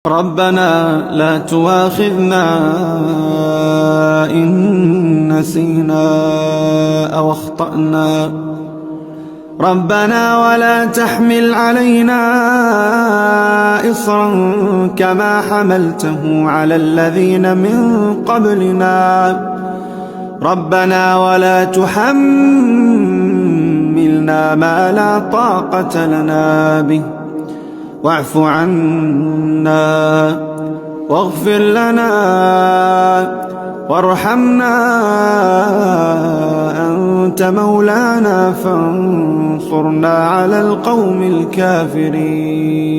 ربنا لا تؤاخذنا إن نسينا أو أخطأنا. ربنا ولا تحمل علينا إصرا كما حملته على الذين من قبلنا. ربنا ولا تحملنا ما لا طاقة لنا به واعف عنا واغفر لنا وارحمنا أنت مولانا فانصرنا على القوم الكافرين.